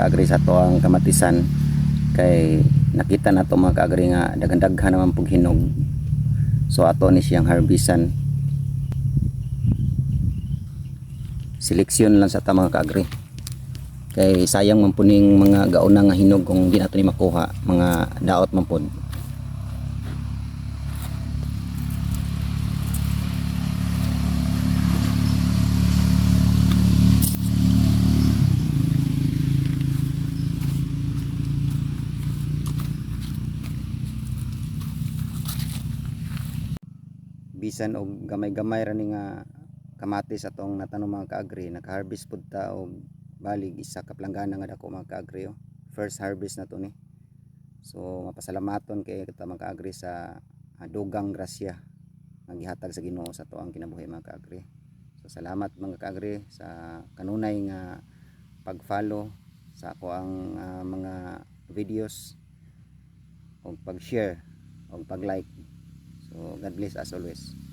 kaagri sa to ang kamatisan kay nakita na to mga kaagri nga daghan-daghan naman pug hinog. So ato ni siyang harbisan. Seleksyon lang sa ta mga kaagri. Kay sayang man puning mga gauna nga hinog kung di nato ni makuha, mga daot man pud. Bisan og gamay-gamay ra ni nga kamatis atong natanom mga kaagri, naka-harvest pud ta og balig isa ka planggana nga dako mga kaagri. First harvest na to ni. So mapasalamaton kay kita mga kaagri sa dugang grasya nga gihatag sa Ginoo sa to ang kinabuhi mga kaagri. So salamat mga kaagri sa kanunay nga pag-follow sa ako ang mga videos og pag-share og pag-like. So God bless as always.